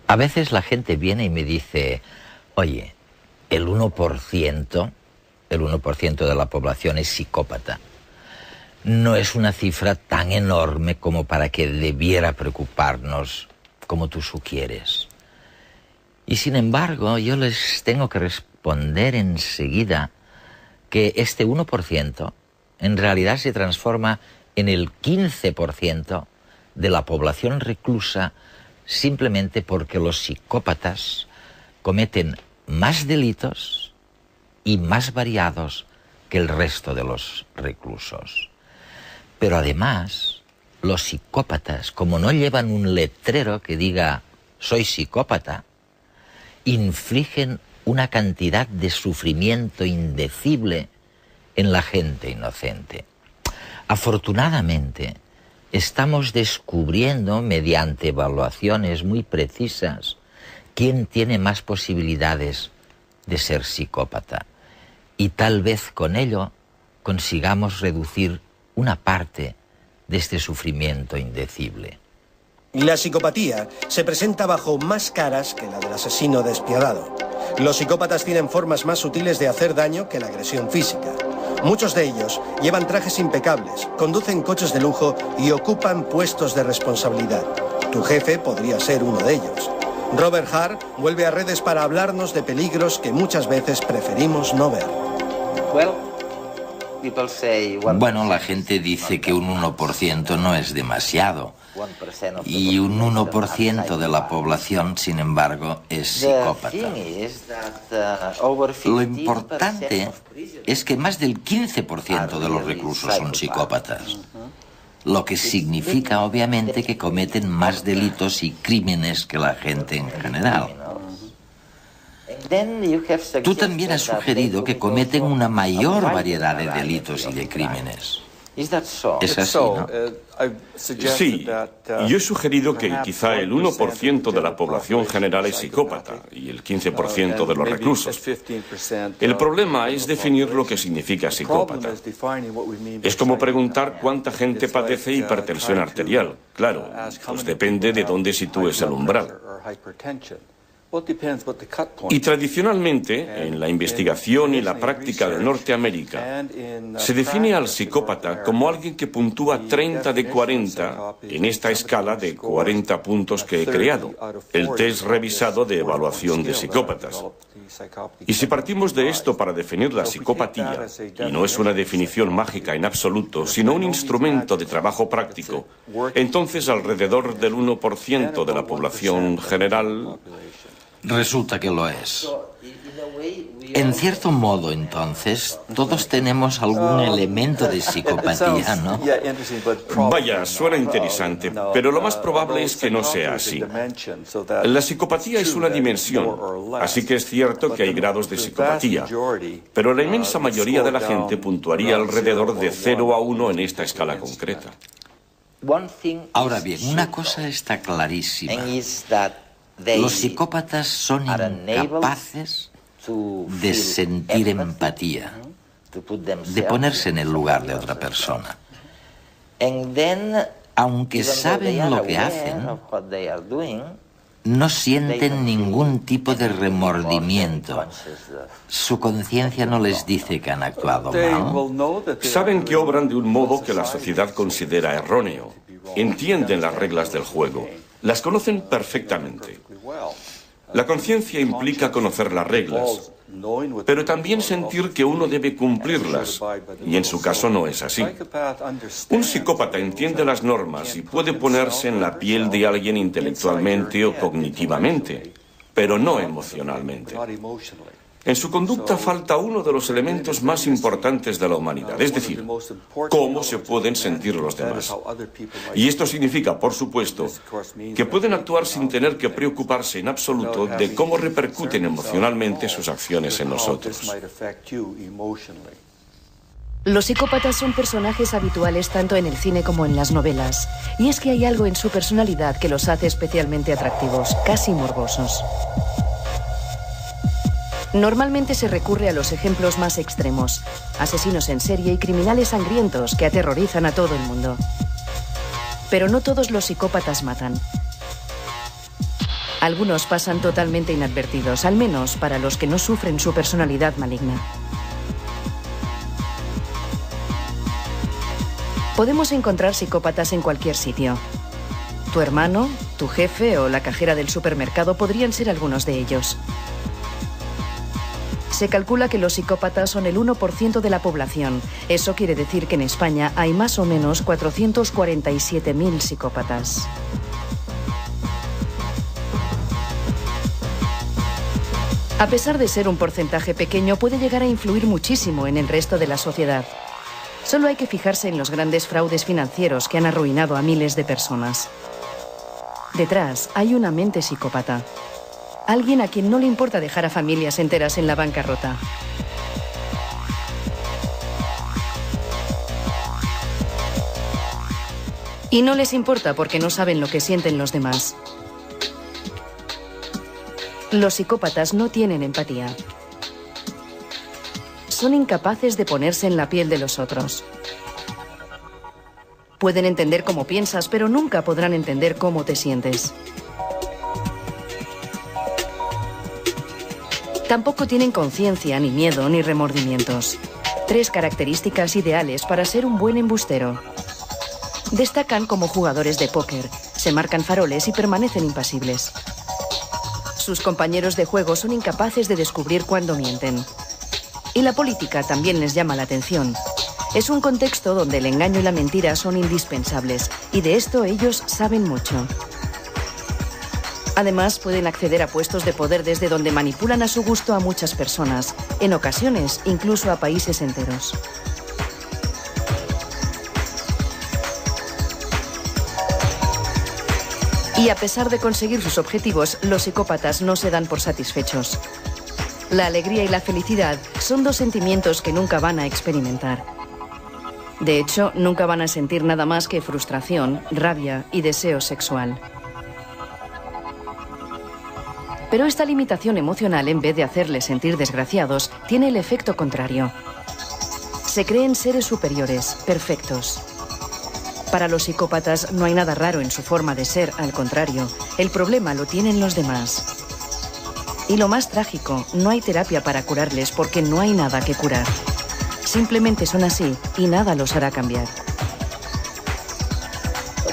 A veces la gente viene y me dice, oye, el 1% de la población es psicópata. No es una cifra tan enorme como para que debiera preocuparnos como tú sugieres. Y sin embargo, yo les tengo que responder enseguida que este 1% en realidad se transforma en el 15% de la población reclusa simplemente porque los psicópatas cometen más delitos y más variados que el resto de los reclusos. Pero además, los psicópatas, como no llevan un letrero que diga «soy psicópata», infligen una cantidad de sufrimiento indecible en la gente inocente. Afortunadamente, estamos descubriendo, mediante evaluaciones muy precisas, quién tiene más posibilidades de ser psicópata. Y tal vez con ello consigamos reducir una parte de este sufrimiento indecible. La psicopatía se presenta bajo más caras que la del asesino despiadado. Los psicópatas tienen formas más sutiles de hacer daño que la agresión física. Muchos de ellos llevan trajes impecables, conducen coches de lujo y ocupan puestos de responsabilidad. Tu jefe podría ser uno de ellos. Robert Hart vuelve a redes para hablarnos de peligros que muchas veces preferimos no ver. Bueno, la gente dice que un 1% no es demasiado. Y un 1% de la población, sin embargo, es psicópata. Lo importante es que más del 15% de los reclusos son psicópatas. Lo que significa, obviamente, que cometen más delitos y crímenes que la gente en general. Tú también has sugerido que cometen una mayor variedad de delitos y de crímenes. ¿Es así, no? Sí, yo he sugerido que quizá el 1% de la población general es psicópata y el 15% de los reclusos. El problema es definir lo que significa psicópata. Es como preguntar cuánta gente padece hipertensión arterial. Claro, pues depende de dónde sitúes el umbral. Y tradicionalmente, en la investigación y la práctica de Norteamérica, se define al psicópata como alguien que puntúa 30 de 40 en esta escala de 40 puntos que he creado, el test revisado de evaluación de psicópatas. Y si partimos de esto para definir la psicopatía, y no es una definición mágica en absoluto, sino un instrumento de trabajo práctico, entonces alrededor del 1% de la población general... Resulta que lo es. En cierto modo, entonces, todos tenemos algún elemento de psicopatía, ¿no? Vaya, suena interesante, pero lo más probable es que no sea así. La psicopatía es una dimensión, así que es cierto que hay grados de psicopatía, pero la inmensa mayoría de la gente puntuaría alrededor de 0 a 1 en esta escala concreta. Ahora bien, una cosa está clarísima. Los psicópatas son incapaces de sentir empatía, de ponerse en el lugar de otra persona. Aunque saben lo que hacen, no sienten ningún tipo de remordimiento. Su conciencia no les dice que han actuado mal. Saben que obran de un modo que la sociedad considera erróneo. Entienden las reglas del juego. Las conocen perfectamente. La conciencia implica conocer las reglas, pero también sentir que uno debe cumplirlas, y en su caso no es así. Un psicópata entiende las normas y puede ponerse en la piel de alguien intelectualmente o cognitivamente, pero no emocionalmente. En su conducta falta uno de los elementos más importantes de la humanidad, es decir, cómo se pueden sentir los demás. Y esto significa, por supuesto, que pueden actuar sin tener que preocuparse en absoluto de cómo repercuten emocionalmente sus acciones en nosotros. Los psicópatas son personajes habituales tanto en el cine como en las novelas. Y es que hay algo en su personalidad que los hace especialmente atractivos, casi morbosos. Normalmente se recurre a los ejemplos más extremos, asesinos en serie y criminales sangrientos que aterrorizan a todo el mundo. Pero no todos los psicópatas matan. Algunos pasan totalmente inadvertidos, al menos para los que no sufren su personalidad maligna. Podemos encontrar psicópatas en cualquier sitio. Tu hermano, tu jefe o la cajera del supermercado podrían ser algunos de ellos. Se calcula que los psicópatas son el 1% de la población. Eso quiere decir que en España hay más o menos 447.000 psicópatas. A pesar de ser un porcentaje pequeño, puede llegar a influir muchísimo en el resto de la sociedad. Solo hay que fijarse en los grandes fraudes financieros que han arruinado a miles de personas. Detrás hay una mente psicópata. Alguien a quien no le importa dejar a familias enteras en la bancarrota. Y no les importa porque no saben lo que sienten los demás. Los psicópatas no tienen empatía. Son incapaces de ponerse en la piel de los otros. Pueden entender cómo piensas, pero nunca podrán entender cómo te sientes. Tampoco tienen conciencia, ni miedo, ni remordimientos. 3 características ideales para ser un buen embustero. Destacan como jugadores de póker, se marcan faroles y permanecen impasibles. Sus compañeros de juego son incapaces de descubrir cuándo mienten. Y la política también les llama la atención. Es un contexto donde el engaño y la mentira son indispensables, y de esto ellos saben mucho. Además, pueden acceder a puestos de poder desde donde manipulan a su gusto a muchas personas, en ocasiones incluso a países enteros. Y a pesar de conseguir sus objetivos, los psicópatas no se dan por satisfechos. La alegría y la felicidad son 2 sentimientos que nunca van a experimentar. De hecho, nunca van a sentir nada más que frustración, rabia y deseo sexual. Pero esta limitación emocional, en vez de hacerles sentir desgraciados, tiene el efecto contrario. Se creen seres superiores, perfectos. Para los psicópatas no hay nada raro en su forma de ser, al contrario, el problema lo tienen los demás. Y lo más trágico, no hay terapia para curarles porque no hay nada que curar. Simplemente son así y nada los hará cambiar.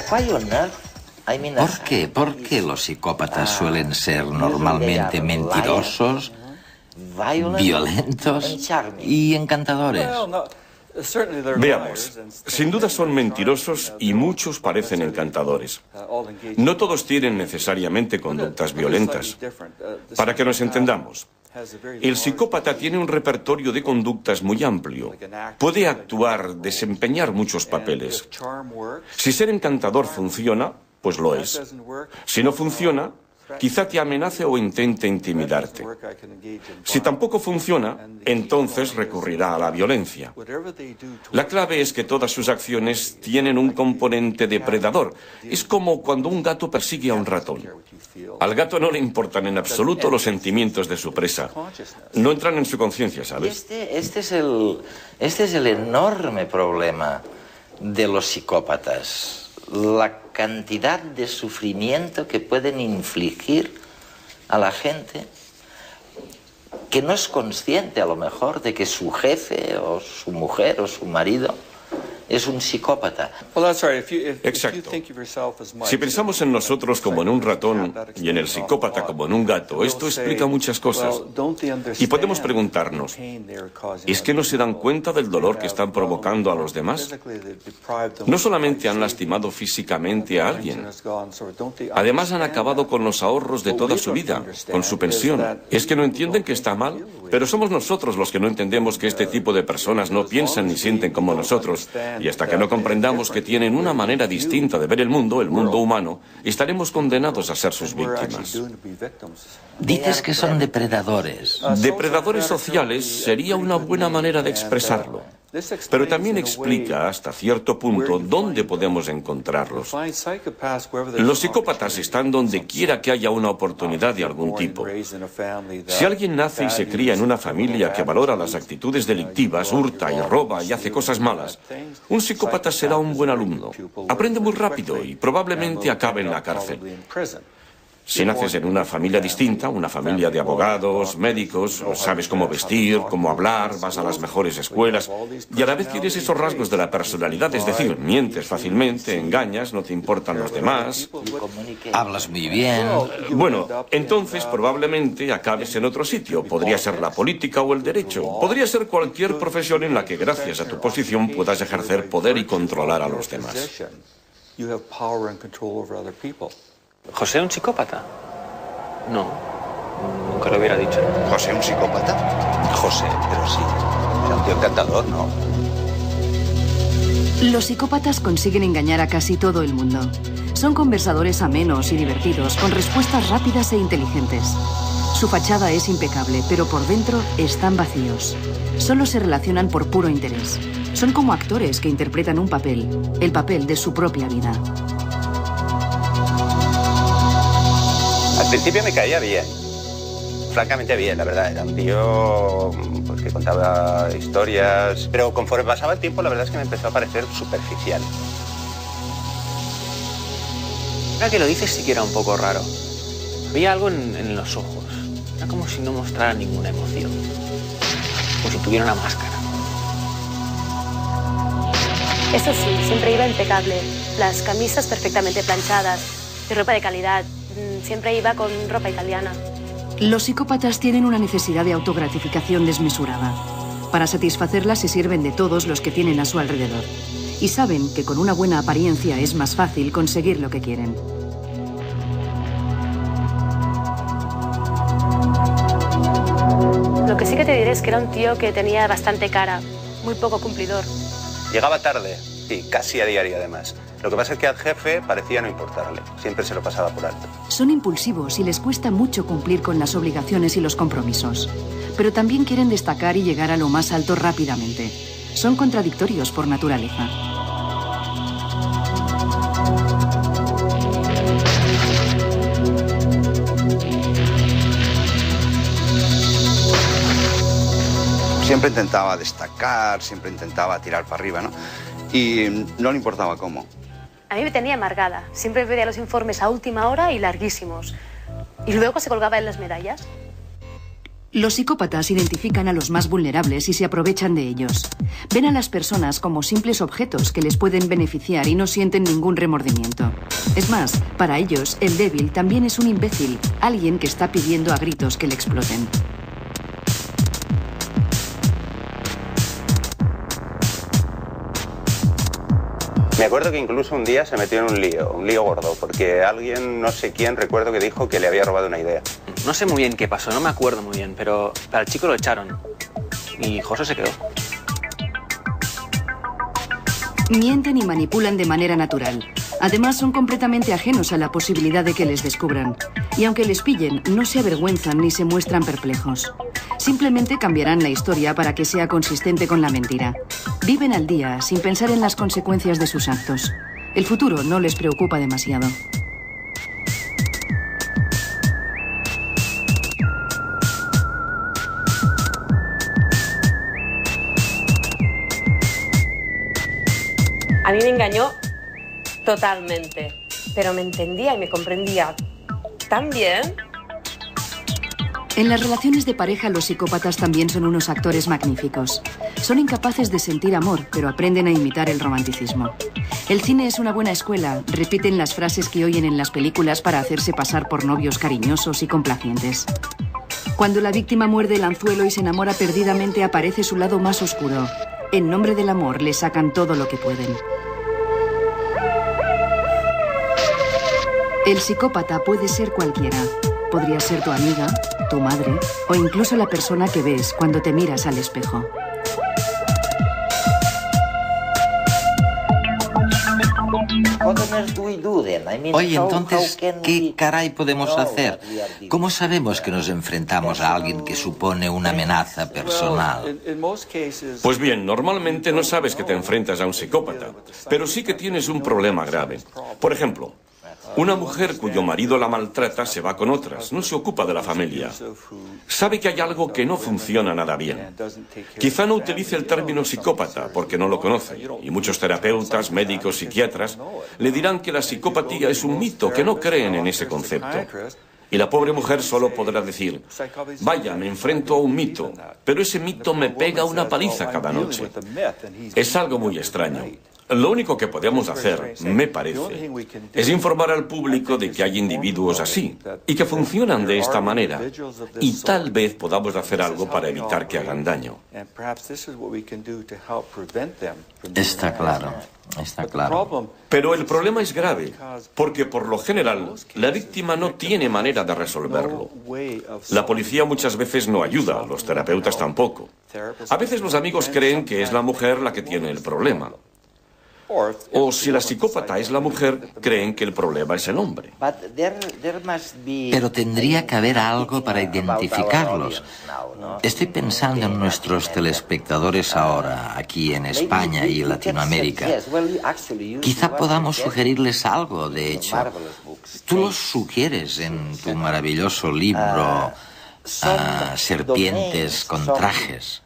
¿Por qué? ¿Por qué los psicópatas suelen ser normalmente mentirosos, violentos y encantadores? Veamos, sin duda son mentirosos y muchos parecen encantadores. No todos tienen necesariamente conductas violentas. Para que nos entendamos, el psicópata tiene un repertorio de conductas muy amplio. Puede actuar, desempeñar muchos papeles. Si ser encantador funciona, pues lo es. Si no funciona, quizá te amenace o intente intimidarte. Si tampoco funciona, entonces recurrirá a la violencia. La clave es que todas sus acciones tienen un componente depredador. Es como cuando un gato persigue a un ratón. Al gato no le importan en absoluto los sentimientos de su presa. No entran en su conciencia, ¿sabes? Este es el enorme problema de los psicópatas. La cantidad de sufrimiento que pueden infligir a la gente que no es consciente a lo mejor de que su jefe o su mujer o su marido es un psicópata. Exacto. Si pensamos en nosotros como en un ratón y en el psicópata como en un gato, esto explica muchas cosas. Y podemos preguntarnos, ¿es que no se dan cuenta del dolor que están provocando a los demás? No solamente han lastimado físicamente a alguien, además han acabado con los ahorros de toda su vida, con su pensión. ¿Es que no entienden que está mal? Pero somos nosotros los que no entendemos que este tipo de personas no piensan ni sienten como nosotros. Y hasta que no comprendamos que tienen una manera distinta de ver el mundo humano, estaremos condenados a ser sus víctimas. Dices que son depredadores. Depredadores sociales sería una buena manera de expresarlo. Pero también explica hasta cierto punto dónde podemos encontrarlos. Los psicópatas están donde quiera que haya una oportunidad de algún tipo. Si alguien nace y se cría en una familia que valora las actitudes delictivas, hurta y roba y hace cosas malas, un psicópata será un buen alumno. Aprende muy rápido y probablemente acabe en la cárcel. Si naces en una familia distinta, una familia de abogados, médicos, sabes cómo vestir, cómo hablar, vas a las mejores escuelas y a la vez tienes esos rasgos de la personalidad, es decir, mientes fácilmente, engañas, no te importan los demás. Hablas muy bien. Bueno, entonces probablemente acabes en otro sitio. Podría ser la política o el derecho. Podría ser cualquier profesión en la que gracias a tu posición puedas ejercer poder y controlar a los demás. ¿José un psicópata? No, nunca lo hubiera dicho. ¿José un psicópata? José, pero sí. Era un tío encantador, ¿no? Los psicópatas consiguen engañar a casi todo el mundo. Son conversadores amenos y divertidos, con respuestas rápidas e inteligentes. Su fachada es impecable, pero por dentro están vacíos. Solo se relacionan por puro interés. Son como actores que interpretan un papel, el papel de su propia vida. Al principio me caía bien, francamente bien, la verdad. Era un tío pues, que contaba historias, pero conforme pasaba el tiempo la verdad es que me empezó a parecer superficial. Ahora que lo dices sí que era un poco raro. Había algo en los ojos. Era como si no mostrara ninguna emoción. Como si tuviera una máscara. Eso sí, siempre iba impecable. Las camisas perfectamente planchadas, de ropa de calidad. Siempre iba con ropa italiana. Los psicópatas tienen una necesidad de autogratificación desmesurada. Para satisfacerla se sirven de todos los que tienen a su alrededor. Y saben que con una buena apariencia es más fácil conseguir lo que quieren. Lo que sí que te diré es que era un tío que tenía bastante cara, muy poco cumplidor. Llegaba tarde, y casi a diario además. Lo que pasa es que al jefe parecía no importarle. Siempre se lo pasaba por alto. Son impulsivos y les cuesta mucho cumplir con las obligaciones y los compromisos. Pero también quieren destacar y llegar a lo más alto rápidamente. Son contradictorios por naturaleza. Siempre intentaba destacar, siempre intentaba tirar para arriba, ¿no? Y no le importaba cómo. A mí me tenía amargada. Siempre pedía los informes a última hora y larguísimos. Y luego se colgaba en las medallas. Los psicópatas identifican a los más vulnerables y se aprovechan de ellos. Ven a las personas como simples objetos que les pueden beneficiar y no sienten ningún remordimiento. Es más, para ellos, el débil también es un imbécil, alguien que está pidiendo a gritos que le exploten. Me acuerdo que incluso un día se metió en un lío gordo, porque alguien, no sé quién, recuerdo que dijo que le había robado una idea. No sé muy bien qué pasó, no me acuerdo muy bien, pero al chico lo echaron y José se quedó. Mienten y manipulan de manera natural. Además, son completamente ajenos a la posibilidad de que les descubran. Y aunque les pillen, no se avergüenzan ni se muestran perplejos. Simplemente cambiarán la historia para que sea consistente con la mentira. Viven al día, sin pensar en las consecuencias de sus actos. El futuro no les preocupa demasiado. A mí me engañó totalmente, pero me entendía y me comprendía tan bien. En las relaciones de pareja, los psicópatas también son unos actores magníficos. Son incapaces de sentir amor, pero aprenden a imitar el romanticismo. El cine es una buena escuela. Repiten las frases que oyen en las películas para hacerse pasar por novios cariñosos y complacientes. Cuando la víctima muerde el anzuelo y se enamora perdidamente, aparece su lado más oscuro. En nombre del amor, le sacan todo lo que pueden. El psicópata puede ser cualquiera. Podría ser tu amiga, tu madre o incluso la persona que ves cuando te miras al espejo. Oye, entonces, ¿qué caray podemos hacer? ¿Cómo sabemos que nos enfrentamos a alguien que supone una amenaza personal? Pues bien, normalmente no sabes que te enfrentas a un psicópata, pero sí que tienes un problema grave. Por ejemplo, Una mujer cuyo marido la maltrata se va con otras, no se ocupa de la familia. Sabe que hay algo que no funciona nada bien. Quizá no utilice el término psicópata porque no lo conoce, y muchos terapeutas, médicos, psiquiatras le dirán que la psicopatía es un mito, que no creen en ese concepto. Y la pobre mujer solo podrá decir, vaya, me enfrento a un mito, pero ese mito me pega una paliza cada noche. Es algo muy extraño. Lo único que podemos hacer, me parece, es informar al público de que hay individuos así y que funcionan de esta manera, y tal vez podamos hacer algo para evitar que hagan daño. Está claro, está claro. Pero el problema es grave, porque por lo general la víctima no tiene manera de resolverlo. La policía muchas veces no ayuda, los terapeutas tampoco. A veces los amigos creen que es la mujer la que tiene el problema. O si la psicópata es la mujer, creen que el problema es el hombre. Pero tendría que haber algo para identificarlos. Estoy pensando en nuestros telespectadores ahora, aquí en España y Latinoamérica. Quizá podamos sugerirles algo, de hecho. Tú los sugieres en tu maravilloso libro Serpientes con trajes.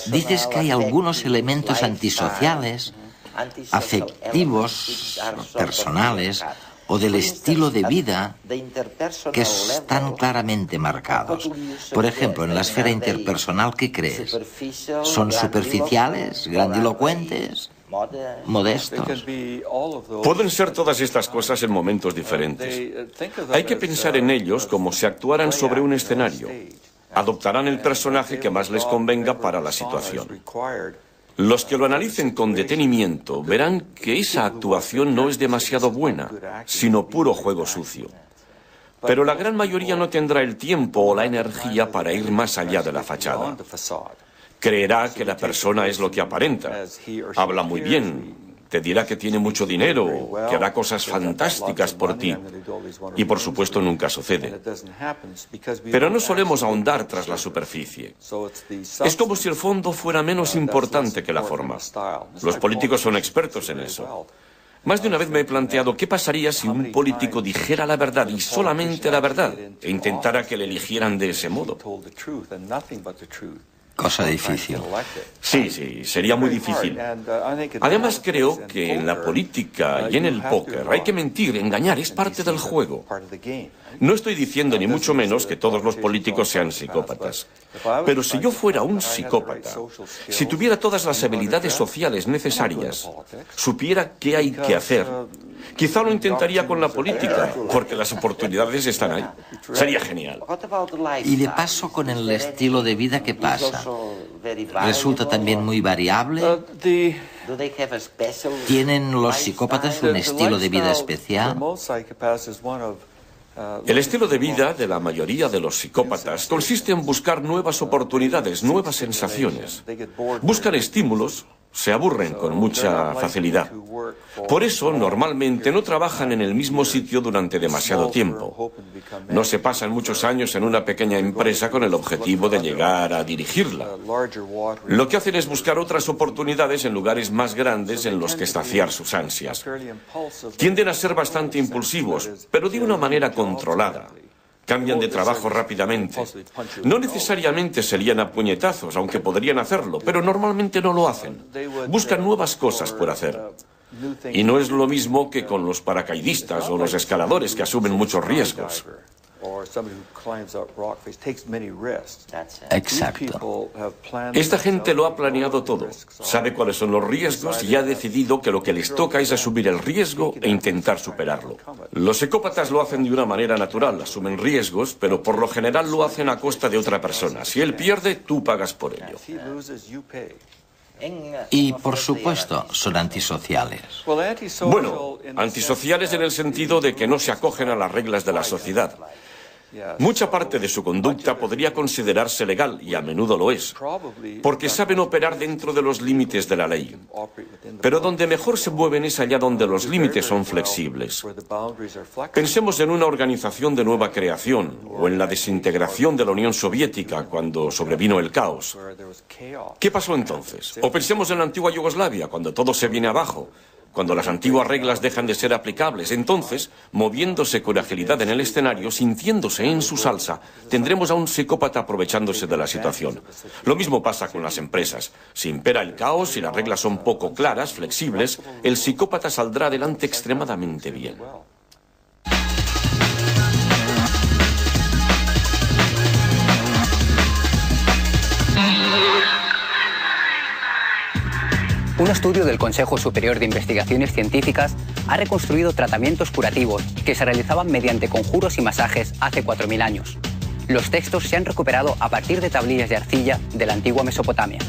Dices que hay algunos elementos antisociales, afectivos, personales o del estilo de vida que están claramente marcados. Por ejemplo, en la esfera interpersonal, ¿qué crees? ¿Son superficiales, grandilocuentes, modestos? Pueden ser todas estas cosas en momentos diferentes. Hay que pensar en ellos como si actuaran sobre un escenario. Adoptarán el personaje que más les convenga para la situación. Los que lo analicen con detenimiento verán que esa actuación no es demasiado buena, sino puro juego sucio. Pero la gran mayoría no tendrá el tiempo o la energía para ir más allá de la fachada. Creerá que la persona es lo que aparenta. Habla muy bien, te dirá que tiene mucho dinero, que hará cosas fantásticas por ti. Y por supuesto nunca sucede. Pero no solemos ahondar tras la superficie. Es como si el fondo fuera menos importante que la forma. Los políticos son expertos en eso. Más de una vez me he planteado qué pasaría si un político dijera la verdad y solamente la verdad, e intentara que le eligieran de ese modo. Cosa difícil. Sí, sería muy difícil. Además, creo que en la política y en el póker hay que mentir, engañar, es parte del juego. No estoy diciendo ni mucho menos que todos los políticos sean psicópatas. Pero si yo fuera un psicópata, si tuviera todas las habilidades sociales necesarias, supiera qué hay que hacer, quizá lo intentaría con la política, porque las oportunidades están ahí. Sería genial. Y de paso, con el estilo de vida, ¿qué pasa? ¿Resulta también muy variable? ¿Tienen los psicópatas un estilo de vida especial? El estilo de vida de la mayoría de los psicópatas consiste en buscar nuevas oportunidades, nuevas sensaciones. Buscan estímulos, se aburren con mucha facilidad. Por eso, normalmente no trabajan en el mismo sitio durante demasiado tiempo. No se pasan muchos años en una pequeña empresa con el objetivo de llegar a dirigirla. Lo que hacen es buscar otras oportunidades en lugares más grandes en los que saciar sus ansias. Tienden a ser bastante impulsivos, pero de una manera controlada. Cambian de trabajo rápidamente. No necesariamente se lían a puñetazos, aunque podrían hacerlo, pero normalmente no lo hacen. Buscan nuevas cosas por hacer. Y no es lo mismo que con los paracaidistas o los escaladores, que asumen muchos riesgos. Exacto. Esta gente lo ha planeado todo. Sabe cuáles son los riesgos y ha decidido que lo que les toca es asumir el riesgo e intentar superarlo. Los psicópatas lo hacen de una manera natural, asumen riesgos, pero por lo general lo hacen a costa de otra persona. Si él pierde, tú pagas por ello. Y, por supuesto, son antisociales. Bueno, antisociales en el sentido de que no se acogen a las reglas de la sociedad. Mucha parte de su conducta podría considerarse legal, y a menudo lo es, porque saben operar dentro de los límites de la ley. Pero donde mejor se mueven es allá donde los límites son flexibles. Pensemos en una organización de nueva creación, o en la desintegración de la Unión Soviética cuando sobrevino el caos. ¿Qué pasó entonces? O pensemos en la antigua Yugoslavia, cuando todo se viene abajo. cuando las antiguas reglas dejan de ser aplicables. Entonces, moviéndose con agilidad en el escenario, sintiéndose en su salsa, tendremos a un psicópata aprovechándose de la situación. Lo mismo pasa con las empresas. Si impera el caos y las reglas son poco claras, flexibles, el psicópata saldrá adelante extremadamente bien. Un estudio del Consejo Superior de Investigaciones Científicas ha reconstruido tratamientos curativos que se realizaban mediante conjuros y masajes hace 4000 años. Los textos se han recuperado a partir de tablillas de arcilla de la antigua Mesopotamia.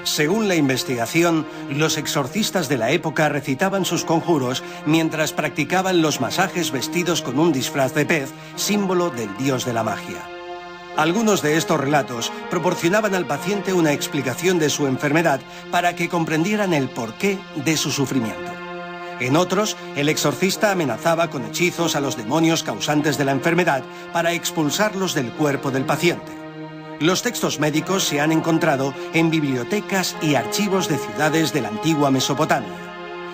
Según la investigación, los exorcistas de la época recitaban sus conjuros mientras practicaban los masajes vestidos con un disfraz de pez, símbolo del dios de la magia. Algunos de estos relatos proporcionaban al paciente una explicación de su enfermedad para que comprendieran el porqué de su sufrimiento. En otros, el exorcista amenazaba con hechizos a los demonios causantes de la enfermedad para expulsarlos del cuerpo del paciente. Los textos médicos se han encontrado en bibliotecas y archivos de ciudades de la antigua Mesopotamia.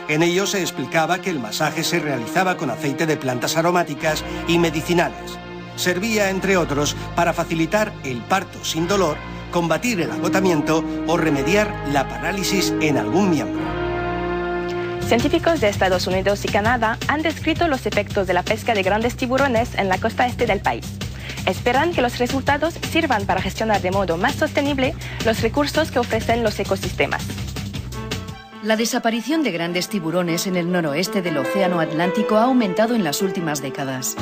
En ellos se explicaba que el masaje se realizaba con aceite de plantas aromáticas y medicinales. Servía, entre otros, para facilitar el parto sin dolor, combatir el agotamiento o remediar la parálisis en algún miembro. Científicos de Estados Unidos y Canadá han descrito los efectos de la pesca de grandes tiburones en la costa este del país. Esperan que los resultados sirvan para gestionar de modo más sostenible los recursos que ofrecen los ecosistemas. La desaparición de grandes tiburones en el noroeste del Océano Atlántico ha aumentado en las últimas décadas.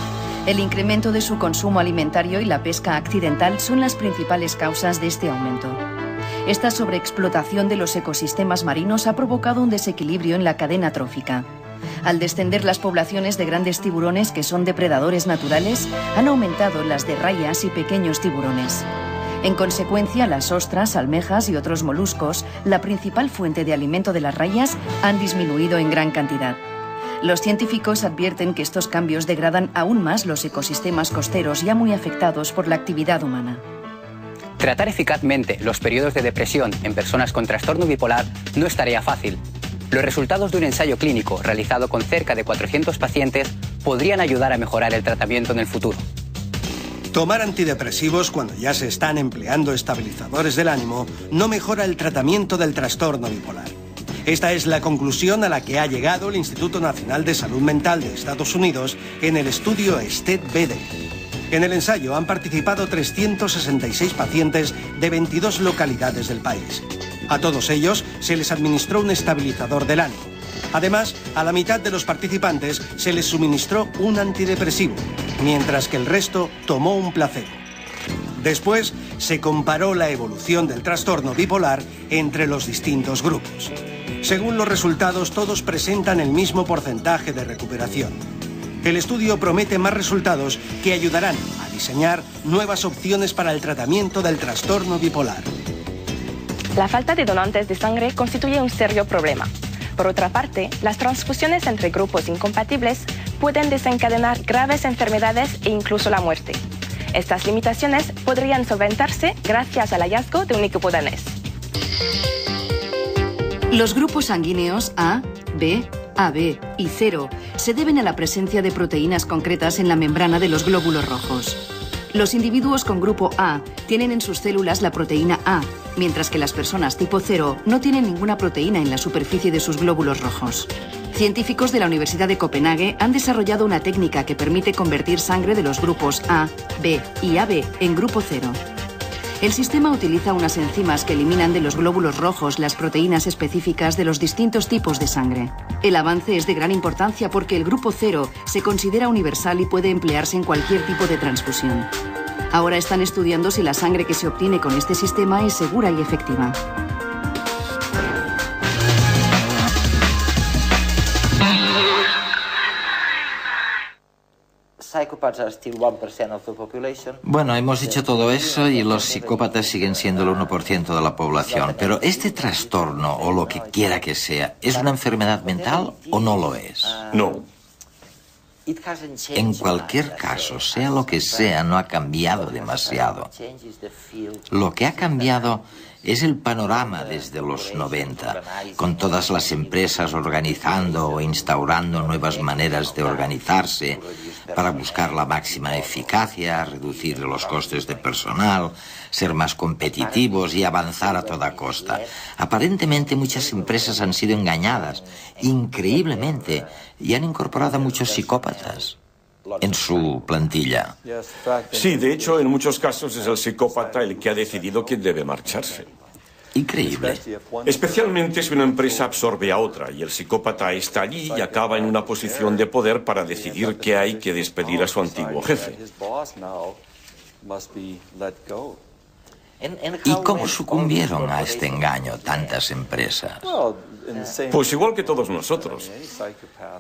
El incremento de su consumo alimentario y la pesca accidental son las principales causas de este aumento. Esta sobreexplotación de los ecosistemas marinos ha provocado un desequilibrio en la cadena trófica. Al descender las poblaciones de grandes tiburones que son depredadores naturales, han aumentado las de rayas y pequeños tiburones. En consecuencia, las ostras, almejas y otros moluscos, la principal fuente de alimento de las rayas, han disminuido en gran cantidad. Los científicos advierten que estos cambios degradan aún más los ecosistemas costeros ya muy afectados por la actividad humana. Tratar eficazmente los periodos de depresión en personas con trastorno bipolar no es tarea fácil. Los resultados de un ensayo clínico realizado con cerca de 400 pacientes podrían ayudar a mejorar el tratamiento en el futuro. Tomar antidepresivos cuando ya se están empleando estabilizadores del ánimo no mejora el tratamiento del trastorno bipolar. Esta es la conclusión a la que ha llegado el Instituto Nacional de Salud Mental de Estados Unidos en el estudio STED-BD. En el ensayo han participado 366 pacientes de 22 localidades del país. A todos ellos se les administró un estabilizador del ánimo. Además, a la mitad de los participantes se les suministró un antidepresivo, mientras que el resto tomó un placebo. Después, se comparó la evolución del trastorno bipolar entre los distintos grupos. Según los resultados, todos presentan el mismo porcentaje de recuperación. El estudio promete más resultados que ayudarán a diseñar nuevas opciones para el tratamiento del trastorno bipolar. La falta de donantes de sangre constituye un serio problema. Por otra parte, las transfusiones entre grupos incompatibles pueden desencadenar graves enfermedades e incluso la muerte. Estas limitaciones podrían solventarse gracias al hallazgo de un equipo danés. Los grupos sanguíneos A, B, AB y 0 se deben a la presencia de proteínas concretas en la membrana de los glóbulos rojos. Los individuos con grupo A tienen en sus células la proteína A, mientras que las personas tipo 0 no tienen ninguna proteína en la superficie de sus glóbulos rojos. Científicos de la Universidad de Copenhague han desarrollado una técnica que permite convertir sangre de los grupos A, B y AB en grupo 0. El sistema utiliza unas enzimas que eliminan de los glóbulos rojos las proteínas específicas de los distintos tipos de sangre. El avance es de gran importancia porque el grupo 0 se considera universal y puede emplearse en cualquier tipo de transfusión. Ahora están estudiando si la sangre que se obtiene con este sistema es segura y efectiva. Bueno, hemos dicho todo eso y los psicópatas siguen siendo el 1% de la población. Pero este trastorno, o lo que quiera que sea, ¿es una enfermedad mental o no lo es? No. En cualquier caso, sea lo que sea, no ha cambiado demasiado. Lo que ha cambiado es el panorama desde los 90, con todas las empresas organizando o instaurando nuevas maneras de organizarse para buscar la máxima eficacia, reducir los costes de personal, ser más competitivos y avanzar a toda costa. Aparentemente muchas empresas han sido engañadas, increíblemente, y han incorporado a muchos psicópatas en su plantilla. Sí, de hecho, en muchos casos es el psicópata el que ha decidido quién debe marcharse. Increíble. Especialmente si una empresa absorbe a otra y el psicópata está allí y acaba en una posición de poder para decidir que hay que despedir a su antiguo jefe. ¿Y cómo sucumbieron a este engaño tantas empresas? Pues igual que todos nosotros.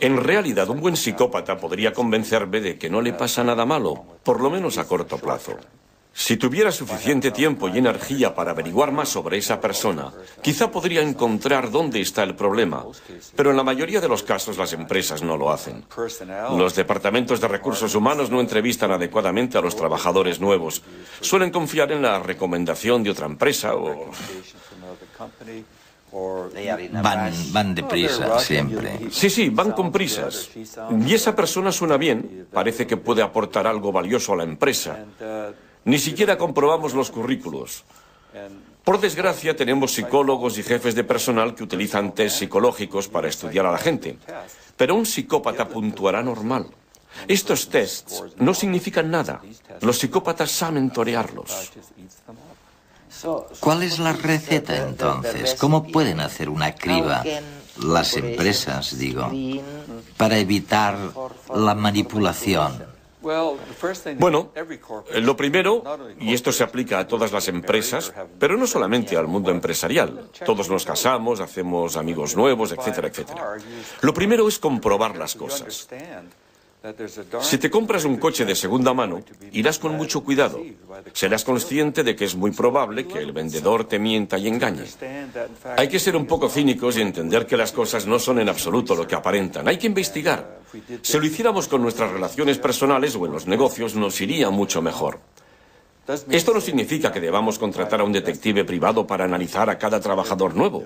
En realidad, un buen psicópata podría convencerme de que no le pasa nada malo, por lo menos a corto plazo. Si tuviera suficiente tiempo y energía para averiguar más sobre esa persona, quizá podría encontrar dónde está el problema, pero en la mayoría de los casos las empresas no lo hacen. Los departamentos de recursos humanos no entrevistan adecuadamente a los trabajadores nuevos. Suelen confiar en la recomendación de otra empresa o... Van deprisa, siempre. Sí, van con prisas. Y esa persona suena bien, parece que puede aportar algo valioso a la empresa. Ni siquiera comprobamos los currículos. Por desgracia, tenemos psicólogos y jefes de personal que utilizan test psicológicos para estudiar a la gente. Pero un psicópata puntuará normal. Estos tests no significan nada. Los psicópatas saben torearlos. ¿Cuál es la receta, entonces? ¿Cómo pueden hacer una criba, las empresas, digo, para evitar la manipulación? Bueno, lo primero, y esto se aplica a todas las empresas, pero no solamente al mundo empresarial. Todos nos casamos, hacemos amigos nuevos, etcétera, etcétera. Lo primero es comprobar las cosas. Si te compras un coche de segunda mano, irás con mucho cuidado. Serás consciente de que es muy probable que el vendedor te mienta y engañe. Hay que ser un poco cínicos y entender que las cosas no son en absoluto lo que aparentan. Hay que investigar. Si lo hiciéramos con nuestras relaciones personales o en los negocios, nos iría mucho mejor. Esto no significa que debamos contratar a un detective privado para analizar a cada trabajador nuevo,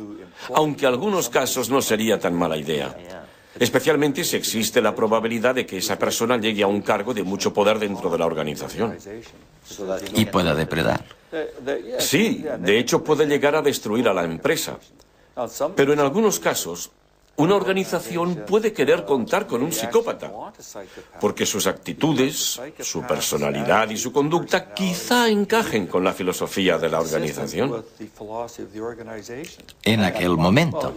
aunque en algunos casos no sería tan mala idea. Especialmente si existe la probabilidad de que esa persona llegue a un cargo de mucho poder dentro de la organización. Y pueda depredar. Sí, de hecho puede llegar a destruir a la empresa. Pero en algunos casos, una organización puede querer contar con un psicópata, porque sus actitudes, su personalidad y su conducta quizá encajen con la filosofía de la organización. En aquel momento.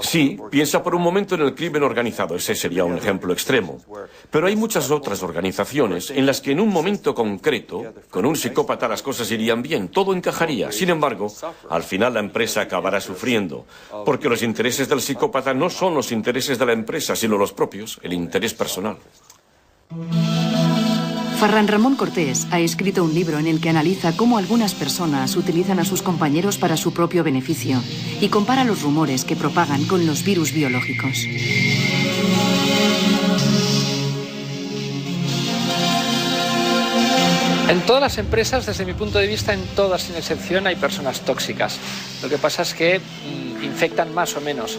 Sí, piensa por un momento en el crimen organizado, ese sería un ejemplo extremo. Pero hay muchas otras organizaciones en las que en un momento concreto, con un psicópata las cosas irían bien, todo encajaría. Sin embargo, al final la empresa acabará sufriendo, porque los intereses del psicópata no son los intereses de la empresa, sino los propios, el interés personal. Ferran Ramón Cortés ha escrito un libro en el que analiza cómo algunas personas utilizan a sus compañeros para su propio beneficio y compara los rumores que propagan con los virus biológicos. En todas las empresas, desde mi punto de vista, en todas sin excepción hay personas tóxicas. Lo que pasa es que infectan más o menos.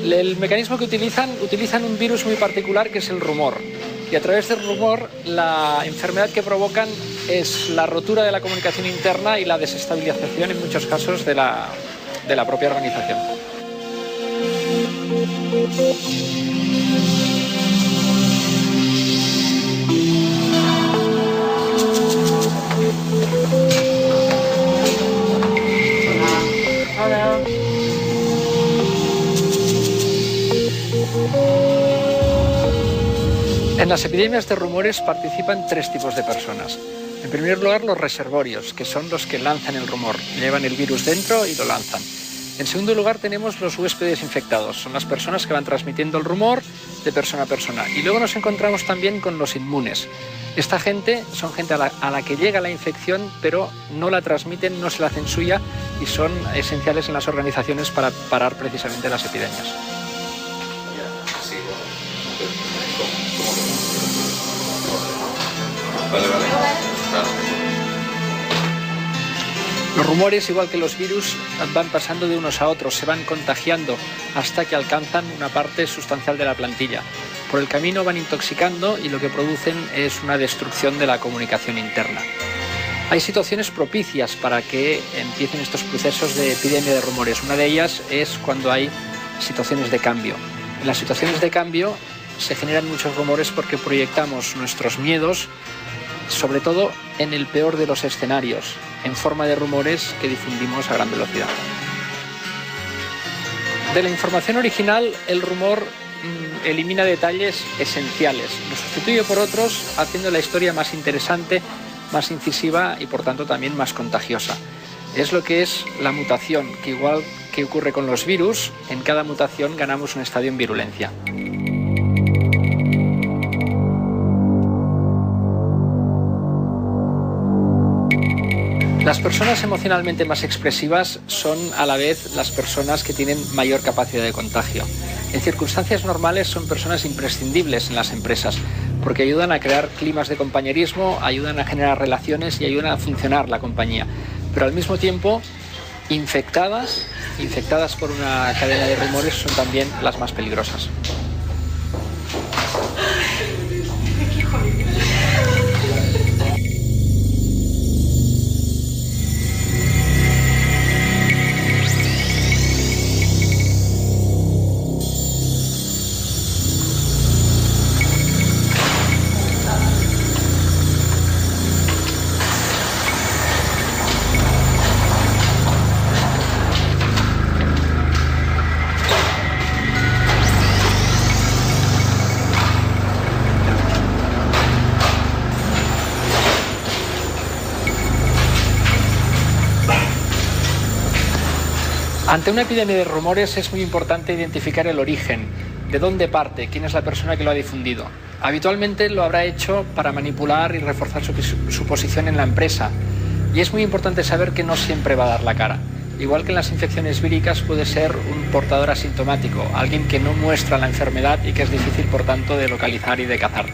El mecanismo que utilizan un virus muy particular que es el rumor. Y a través del rumor, la enfermedad que provocan es la rotura de la comunicación interna y la desestabilización, en muchos casos, de la propia organización. Hola. En las epidemias de rumores participan tres tipos de personas. En primer lugar, los reservorios, que son los que lanzan el rumor, llevan el virus dentro y lo lanzan. En segundo lugar, tenemos los huéspedes infectados, son las personas que van transmitiendo el rumor de persona a persona. Y luego nos encontramos también con los inmunes. Esta gente son gente a la que llega la infección, pero no la transmiten, no se la hacen suya y son esenciales en las organizaciones para parar precisamente las epidemias. Vale. Claro. Los rumores, igual que los virus, van pasando de unos a otros, se van contagiando hasta que alcanzan una parte sustancial de la plantilla. Por el camino van intoxicando y lo que producen es una destrucción de la comunicación interna. Hay situaciones propicias para que empiecen estos procesos de epidemia de rumores. Una de ellas es cuando hay situaciones de cambio. En las situaciones de cambio se generan muchos rumores porque proyectamos nuestros miedos, sobre todo en el peor de los escenarios, en forma de rumores que difundimos a gran velocidad. De la información original, el rumor elimina detalles esenciales, lo sustituye por otros, haciendo la historia más interesante, más incisiva y por tanto también más contagiosa. Es lo que es la mutación, que igual que ocurre con los virus, en cada mutación ganamos un estadio en virulencia. Las personas emocionalmente más expresivas son a la vez las personas que tienen mayor capacidad de contagio. En circunstancias normales son personas imprescindibles en las empresas porque ayudan a crear climas de compañerismo, ayudan a generar relaciones y ayudan a funcionar la compañía. Pero al mismo tiempo, infectadas por una cadena de rumores son también las más peligrosas. Ante una epidemia de rumores es muy importante identificar el origen, de dónde parte, quién es la persona que lo ha difundido. Habitualmente lo habrá hecho para manipular y reforzar su posición en la empresa. Y es muy importante saber que no siempre va a dar la cara. Igual que en las infecciones víricas puede ser un portador asintomático, alguien que no muestra la enfermedad y que es difícil por tanto de localizar y de cazar.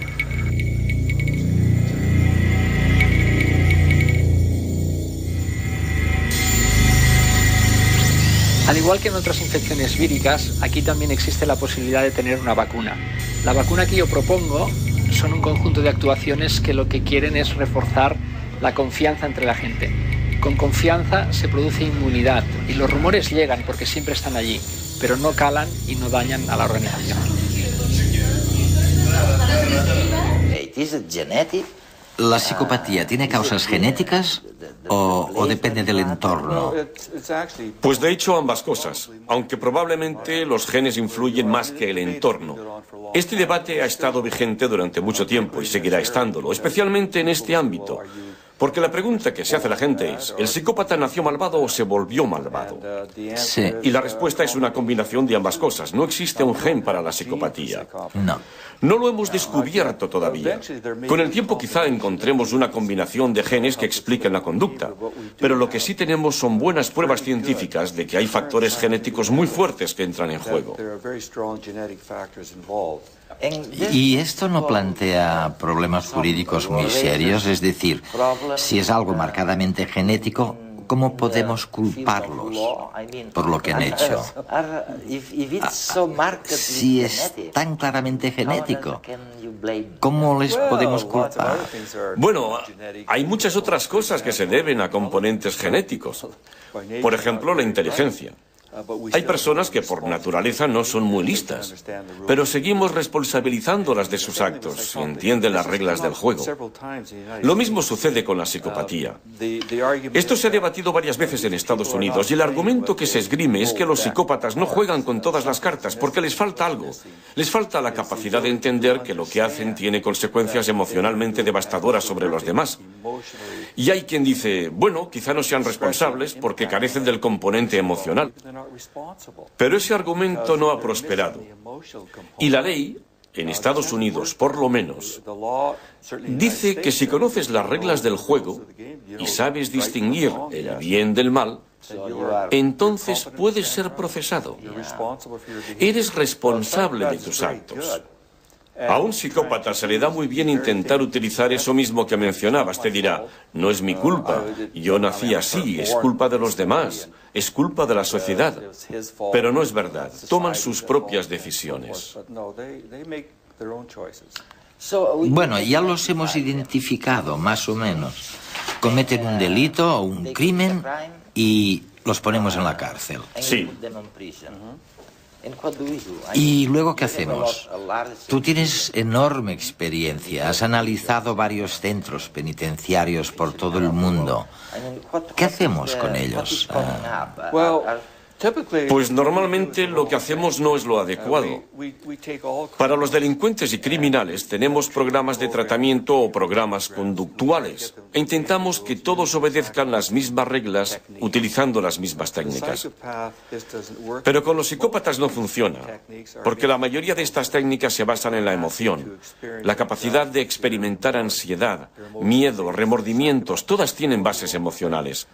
Al igual que en otras infecciones víricas, aquí también existe la posibilidad de tener una vacuna. La vacuna que yo propongo son un conjunto de actuaciones que lo que quieren es reforzar la confianza entre la gente. Con confianza se produce inmunidad y los rumores llegan porque siempre están allí, pero no calan y no dañan a la organización. ¿La psicopatía tiene causas genéticas o depende del entorno? Pues de hecho ambas cosas, aunque probablemente los genes influyen más que el entorno. Este debate ha estado vigente durante mucho tiempo y seguirá estándolo, especialmente en este ámbito. Porque la pregunta que se hace la gente es, ¿el psicópata nació malvado o se volvió malvado? Sí. Y la respuesta es una combinación de ambas cosas. No existe un gen para la psicopatía. No. No lo hemos descubierto todavía. Con el tiempo quizá encontremos una combinación de genes que expliquen la conducta. Pero lo que sí tenemos son buenas pruebas científicas de que hay factores genéticos muy fuertes que entran en juego. ¿Y esto no plantea problemas jurídicos muy serios? Es decir, si es algo marcadamente genético, ¿cómo podemos culparlos por lo que han hecho? Si es tan claramente genético, ¿cómo les podemos culpar? Bueno, hay muchas otras cosas que se deben a componentes genéticos. Por ejemplo, la inteligencia. Hay personas que por naturaleza no son muy listas, pero seguimos responsabilizándolas de sus actos y entienden las reglas del juego. Lo mismo sucede con la psicopatía. Esto se ha debatido varias veces en Estados Unidos y el argumento que se esgrime es que los psicópatas no juegan con todas las cartas porque les falta algo. Les falta la capacidad de entender que lo que hacen tiene consecuencias emocionalmente devastadoras sobre los demás. Y hay quien dice, bueno, quizá no sean responsables porque carecen del componente emocional. Pero ese argumento no ha prosperado. Y la ley, en Estados Unidos por lo menos, dice que si conoces las reglas del juego y sabes distinguir el bien del mal, entonces puedes ser procesado. Eres responsable de tus actos. A un psicópata se le da muy bien intentar utilizar eso mismo que mencionabas. Te dirá, no es mi culpa, yo nací así, es culpa de los demás, es culpa de la sociedad. Pero no es verdad, toman sus propias decisiones. Bueno, ya los hemos identificado, más o menos. Cometen un delito o un crimen y los ponemos en la cárcel. Sí. ¿Y luego qué hacemos? Tú tienes enorme experiencia, has analizado varios centros penitenciarios por todo el mundo. ¿Qué hacemos con ellos? Pues normalmente lo que hacemos no es lo adecuado. Para los delincuentes y criminales tenemos programas de tratamiento o programas conductuales e intentamos que todos obedezcan las mismas reglas utilizando las mismas técnicas. Pero con los psicópatas no funciona, porque la mayoría de estas técnicas se basan en la emoción, la capacidad de experimentar ansiedad, miedo, remordimientos, todas tienen bases emocionales.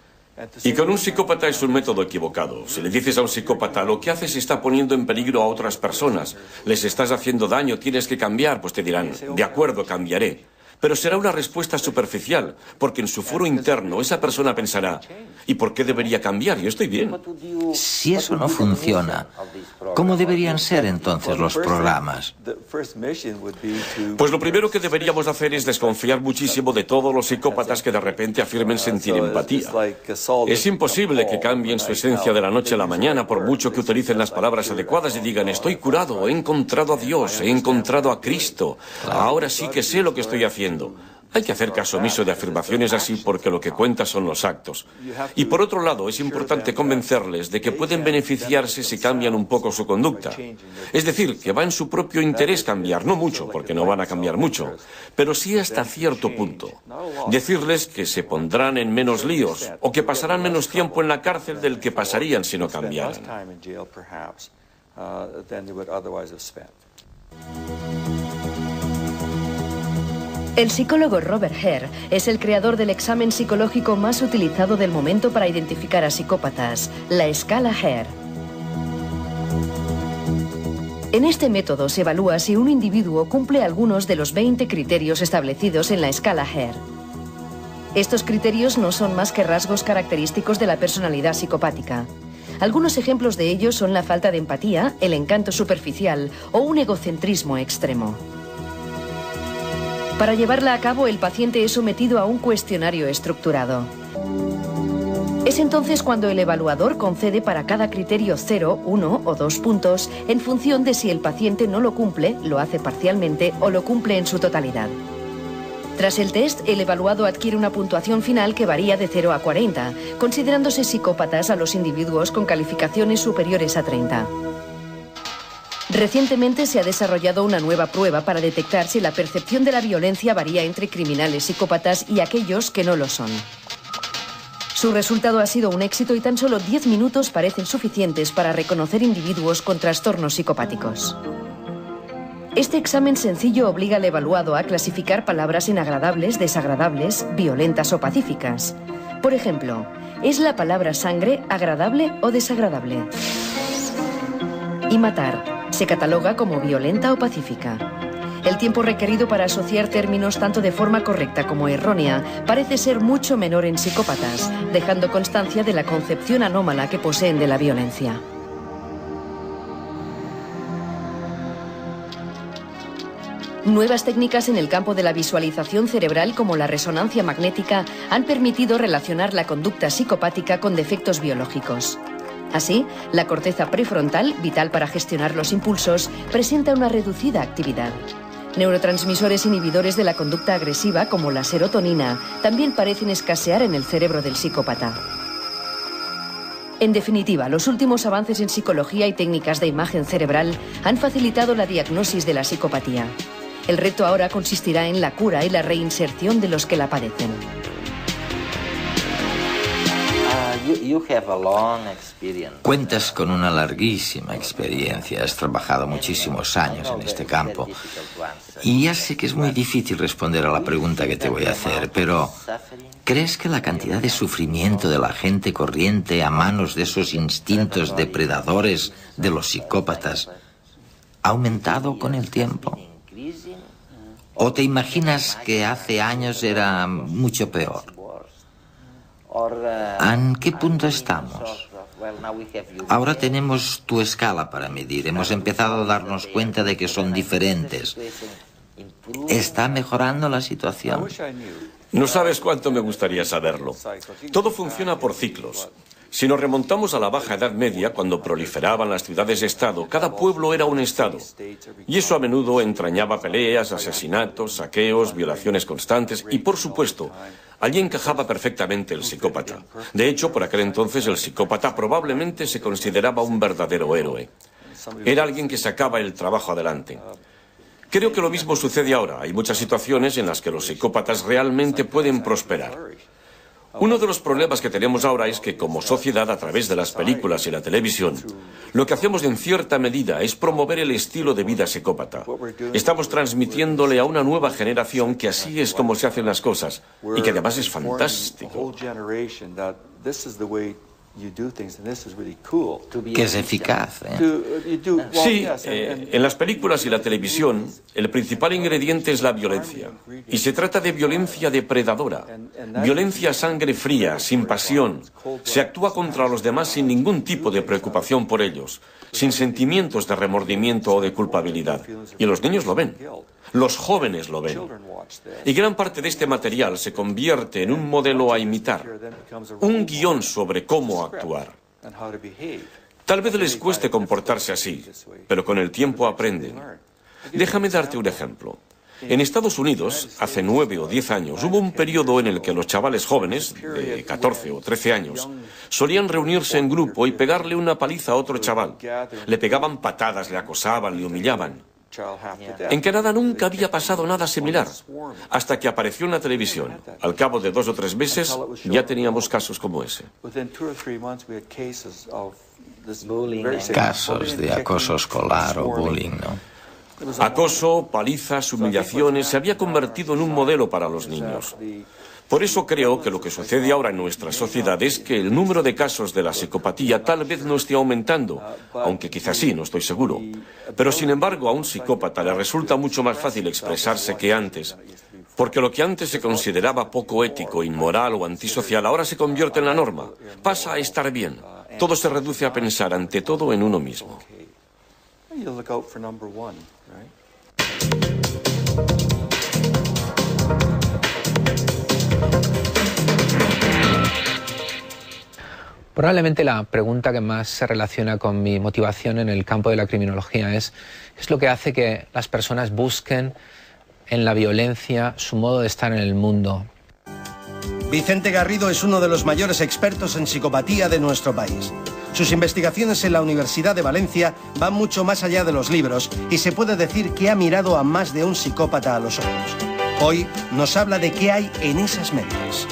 Y con un psicópata es un método equivocado. Si le dices a un psicópata, lo que haces está poniendo en peligro a otras personas, les estás haciendo daño, tienes que cambiar, pues te dirán, de acuerdo, cambiaré. Pero será una respuesta superficial, porque en su foro interno esa persona pensará, ¿y por qué debería cambiar? Yo estoy bien. Si eso no funciona, ¿cómo deberían ser entonces los programas? Pues lo primero que deberíamos hacer es desconfiar muchísimo de todos los psicópatas que de repente afirmen sentir empatía. Es imposible que cambien su esencia de la noche a la mañana por mucho que utilicen las palabras adecuadas y digan, estoy curado, he encontrado a Dios, he encontrado a Cristo, ahora sí que sé lo que estoy haciendo. Hay que hacer caso omiso de afirmaciones así porque lo que cuenta son los actos. Y por otro lado, es importante convencerles de que pueden beneficiarse si cambian un poco su conducta. Es decir, que va en su propio interés cambiar, no mucho, porque no van a cambiar mucho, pero sí hasta cierto punto. Decirles que se pondrán en menos líos o que pasarán menos tiempo en la cárcel del que pasarían si no cambiaran. El psicólogo Robert Hare es el creador del examen psicológico más utilizado del momento para identificar a psicópatas, la escala Hare. En este método se evalúa si un individuo cumple algunos de los 20 criterios establecidos en la escala Hare. Estos criterios no son más que rasgos característicos de la personalidad psicopática. Algunos ejemplos de ellos son la falta de empatía, el encanto superficial o un egocentrismo extremo. Para llevarla a cabo, el paciente es sometido a un cuestionario estructurado. Es entonces cuando el evaluador concede para cada criterio 0, 1 o 2 puntos en función de si el paciente no lo cumple, lo hace parcialmente o lo cumple en su totalidad. Tras el test, el evaluado adquiere una puntuación final que varía de 0 a 40, considerándose psicópatas a los individuos con calificaciones superiores a 30. Recientemente se ha desarrollado una nueva prueba para detectar si la percepción de la violencia varía entre criminales psicópatas y aquellos que no lo son. Su resultado ha sido un éxito y tan solo 10 minutos parecen suficientes para reconocer individuos con trastornos psicopáticos. Este examen sencillo obliga al evaluado a clasificar palabras en agradables, desagradables, violentas o pacíficas. Por ejemplo, ¿es la palabra sangre agradable o desagradable? Y matar se cataloga como violenta o pacífica. El tiempo requerido para asociar términos tanto de forma correcta como errónea parece ser mucho menor en psicópatas, dejando constancia de la concepción anómala que poseen de la violencia. Nuevas técnicas en el campo de la visualización cerebral como la resonancia magnética han permitido relacionar la conducta psicopática con defectos biológicos. Así, la corteza prefrontal, vital para gestionar los impulsos, presenta una reducida actividad. Neurotransmisores inhibidores de la conducta agresiva, como la serotonina, también parecen escasear en el cerebro del psicópata. En definitiva, los últimos avances en psicología y técnicas de imagen cerebral han facilitado la diagnosis de la psicopatía. El reto ahora consistirá en la cura y la reinserción de los que la padecen. Cuentas con una larguísima experiencia, has trabajado muchísimos años en este campo. Y ya sé que es muy difícil responder a la pregunta que te voy a hacer, pero ¿crees que la cantidad de sufrimiento de la gente corriente a manos de esos instintos depredadores de los psicópatas ha aumentado con el tiempo? ¿O te imaginas que hace años era mucho peor? ¿En qué punto estamos? Ahora tenemos tu escala para medir. Hemos empezado a darnos cuenta de que son diferentes. ¿Está mejorando la situación? No sabes cuánto me gustaría saberlo. Todo funciona por ciclos. Si nos remontamos a la Baja Edad Media, cuando proliferaban las ciudades-estado, cada pueblo era un estado. Y eso a menudo entrañaba peleas, asesinatos, saqueos, violaciones constantes y, por supuesto, allí encajaba perfectamente el psicópata. De hecho, por aquel entonces el psicópata probablemente se consideraba un verdadero héroe. Era alguien que sacaba el trabajo adelante. Creo que lo mismo sucede ahora. Hay muchas situaciones en las que los psicópatas realmente pueden prosperar. Uno de los problemas que tenemos ahora es que, como sociedad, a través de las películas y la televisión, lo que hacemos en cierta medida es promover el estilo de vida psicópata. Estamos transmitiéndole a una nueva generación que así es como se hacen las cosas y que además es fantástico. Que es eficaz, Sí, en las películas y la televisión, el principal ingrediente es la violencia. Y se trata de violencia depredadora. Violencia a sangre fría, sin pasión. Se actúa contra los demás sin ningún tipo de preocupación por ellos, sin sentimientos de remordimiento o de culpabilidad. Y los niños lo ven. Los jóvenes lo ven. Y gran parte de este material se convierte en un modelo a imitar, un guión sobre cómo actuar. Tal vez les cueste comportarse así, pero con el tiempo aprenden. Déjame darte un ejemplo. En Estados Unidos, hace 9 o 10 años, hubo un periodo en el que los chavales jóvenes, de 14 o 13 años, solían reunirse en grupo y pegarle una paliza a otro chaval. Le pegaban patadas, le acosaban, le humillaban. En Canadá nunca había pasado nada similar, hasta que apareció en la televisión. Al cabo de 2 o 3 meses ya teníamos casos como ese. Casos de acoso escolar o bullying, ¿no? Acoso, palizas, humillaciones, se había convertido en un modelo para los niños. Por eso creo que lo que sucede ahora en nuestra sociedad es que el número de casos de la psicopatía tal vez no esté aumentando, aunque quizás sí, no estoy seguro. Pero sin embargo a un psicópata le resulta mucho más fácil expresarse que antes, porque lo que antes se consideraba poco ético, inmoral o antisocial ahora se convierte en la norma. Pasa a estar bien. Todo se reduce a pensar ante todo en uno mismo. Probablemente la pregunta que más se relaciona con mi motivación en el campo de la criminología es ¿qué es lo que hace que las personas busquen en la violencia su modo de estar en el mundo? Vicente Garrido es uno de los mayores expertos en psicopatía de nuestro país. Sus investigaciones en la Universidad de Valencia van mucho más allá de los libros y se puede decir que ha mirado a más de un psicópata a los ojos. Hoy nos habla de qué hay en esas mentes.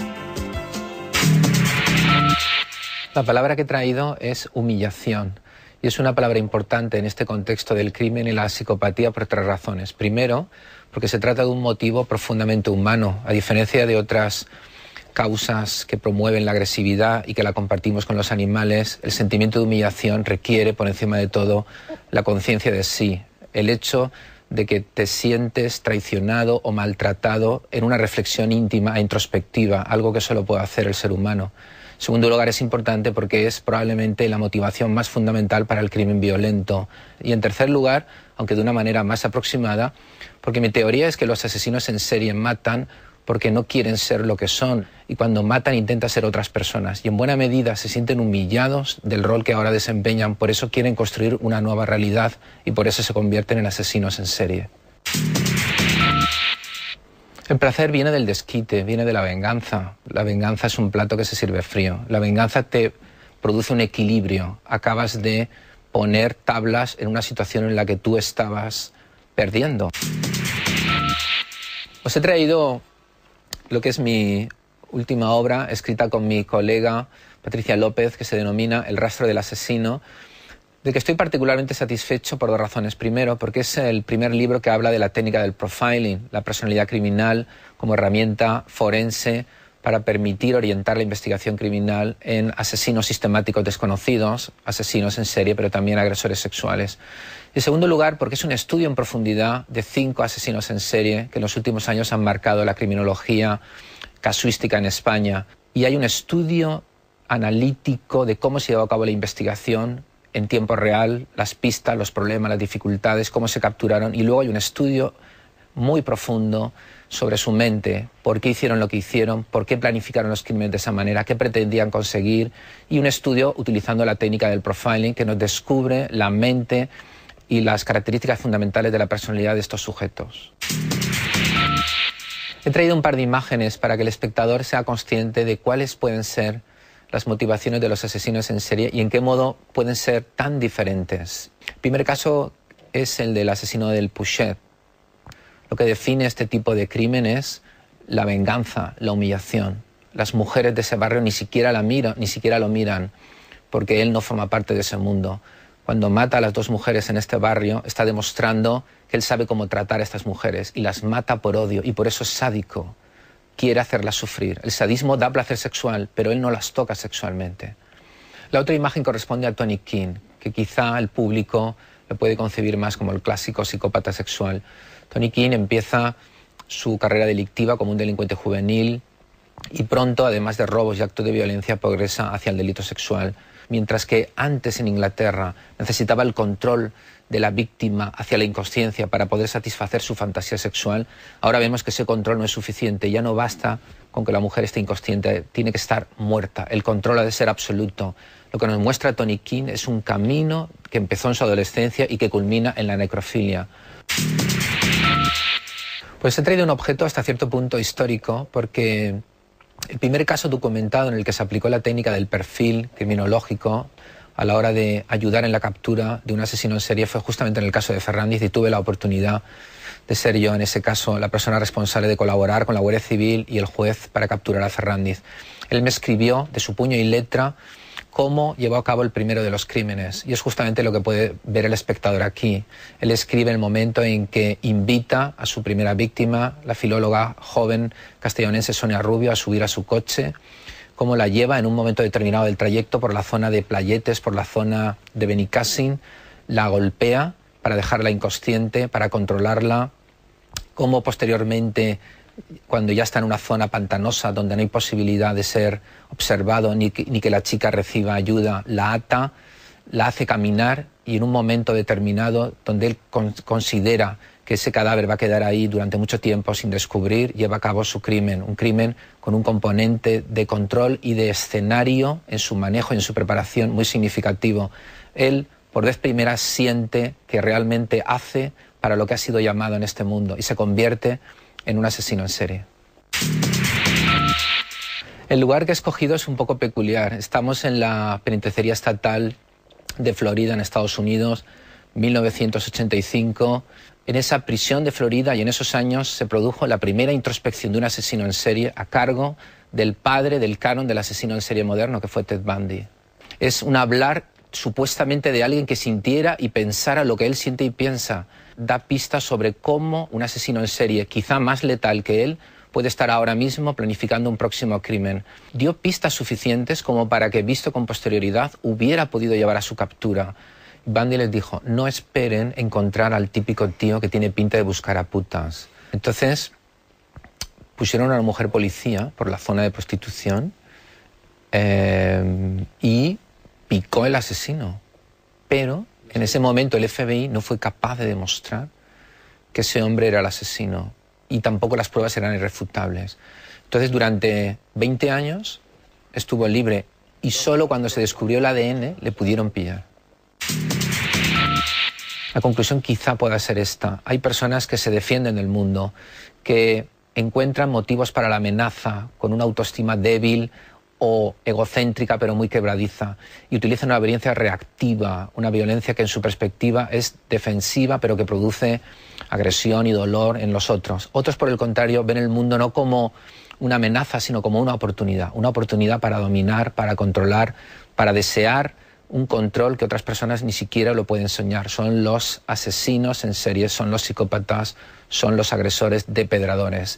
La palabra que he traído es humillación. Y es una palabra importante en este contexto del crimen y la psicopatía por 3 razones. Primero, porque se trata de un motivo profundamente humano, a diferencia de otras causas que promueven la agresividad y que la compartimos con los animales. El sentimiento de humillación requiere, por encima de todo, la conciencia de sí. El hecho de que te sientes traicionado o maltratado en una reflexión íntima e introspectiva, algo que solo puede hacer el ser humano. En segundo lugar, es importante porque es probablemente la motivación más fundamental para el crimen violento. Y en tercer lugar, aunque de una manera más aproximada, porque mi teoría es que los asesinos en serie matan porque no quieren ser lo que son y cuando matan intentan ser otras personas y en buena medida se sienten humillados del rol que ahora desempeñan, por eso quieren construir una nueva realidad y por eso se convierten en asesinos en serie. El placer viene del desquite, viene de la venganza. La venganza es un plato que se sirve frío. La venganza te produce un equilibrio. Acabas de poner tablas en una situación en la que tú estabas perdiendo. Os he traído lo que es mi última obra, escrita con mi colega Patricia López, que se denomina El rastro del asesino, de que estoy particularmente satisfecho por 2 razones. Primero, porque es el primer libro que habla de la técnica del profiling, la personalidad criminal como herramienta forense para permitir orientar la investigación criminal en asesinos sistemáticos desconocidos, asesinos en serie, pero también agresores sexuales. Y en segundo lugar, porque es un estudio en profundidad de 5 asesinos en serie que en los últimos años han marcado la criminología casuística en España. Y hay un estudio analítico de cómo se llevó a cabo la investigación en tiempo real, las pistas, los problemas, las dificultades, cómo se capturaron. Y luego hay un estudio muy profundo sobre su mente, por qué hicieron lo que hicieron, por qué planificaron los crímenes de esa manera, qué pretendían conseguir, y un estudio utilizando la técnica del profiling que nos descubre la mente y las características fundamentales de la personalidad de estos sujetos. He traído un par de imágenes para que el espectador sea consciente de cuáles pueden ser las motivaciones de los asesinos en serie y en qué modo pueden ser tan diferentes. El primer caso es el del asesino del Pouchet. Lo que define este tipo de crimen es la venganza, la humillación. Las mujeres de ese barrio ni siquiera lo miran, porque él no forma parte de ese mundo. Cuando mata a las 2 mujeres en este barrio, está demostrando que él sabe cómo tratar a estas mujeres y las mata por odio, y por eso es sádico. Quiere hacerlas sufrir. El sadismo da placer sexual, pero él no las toca sexualmente. La otra imagen corresponde a Tony King, que quizá el público lo puede concebir más como el clásico psicópata sexual. Tony King empieza su carrera delictiva como un delincuente juvenil y pronto, además de robos y actos de violencia, progresa hacia el delito sexual. Mientras que antes en Inglaterra necesitaba el control de la víctima hacia la inconsciencia para poder satisfacer su fantasía sexual, ahora vemos que ese control no es suficiente. Ya no basta con que la mujer esté inconsciente, tiene que estar muerta. El control ha de ser absoluto. Lo que nos muestra Tony King es un camino que empezó en su adolescencia y que culmina en la necrofilia. Pues he traído un objeto hasta cierto punto histórico porque el primer caso documentado en el que se aplicó la técnica del perfil criminológico a la hora de ayudar en la captura de un asesino en serie fue justamente en el caso de Ferrandiz, y tuve la oportunidad de ser yo en ese caso la persona responsable de colaborar con la Guardia Civil y el juez para capturar a Ferrandiz. Él me escribió de su puño y letra cómo llevó a cabo el primero de los crímenes, y es justamente lo que puede ver el espectador aquí. Él escribe el momento en que invita a su primera víctima, la filóloga joven castellonense Sonia Rubio, a subir a su coche, cómo la lleva en un momento determinado del trayecto por la zona de Playetes, por la zona de Benicàssim, la golpea para dejarla inconsciente, para controlarla, cómo posteriormente, cuando ya está en una zona pantanosa donde no hay posibilidad de ser observado ni que la chica reciba ayuda, la ata, la hace caminar, y en un momento determinado donde él considera que ese cadáver va a quedar ahí durante mucho tiempo sin descubrir, lleva a cabo su crimen, un crimen con un componente de control y de escenario en su manejo y en su preparación muy significativo. Él, por vez primera, siente que realmente hace para lo que ha sido llamado en este mundo y se convierte en un asesino en serie. El lugar que he escogido es un poco peculiar. Estamos en la penitenciaría estatal de Florida, en Estados Unidos, 1985. En esa prisión de Florida y en esos años se produjo la primera introspección de un asesino en serie a cargo del padre del canon del asesino en serie moderno, que fue Ted Bundy. Es un hablar supuestamente de alguien que sintiera y pensara lo que él siente y piensa. Da pistas sobre cómo un asesino en serie, quizá más letal que él, puede estar ahora mismo planificando un próximo crimen. Dio pistas suficientes como para que, visto con posterioridad, hubiera podido llevar a su captura. Bundy les dijo, no esperen encontrar al típico tío que tiene pinta de buscar a putas. Entonces pusieron a una mujer policía por la zona de prostitución y picó el asesino. Pero en ese momento el FBI no fue capaz de demostrar que ese hombre era el asesino, y tampoco las pruebas eran irrefutables. Entonces durante 20 años estuvo libre, y solo cuando se descubrió el ADN le pudieron pillar. La conclusión quizá pueda ser esta. Hay personas que se defienden del mundo, que encuentran motivos para la amenaza con una autoestima débil o egocéntrica pero muy quebradiza, y utilizan una violencia reactiva, una violencia que en su perspectiva es defensiva pero que produce agresión y dolor en los otros. Otros, por el contrario, ven el mundo no como una amenaza, sino como una oportunidad para dominar, para controlar, para desear un control que otras personas ni siquiera lo pueden soñar. Son los asesinos en serie, son los psicópatas, son los agresores depredadores.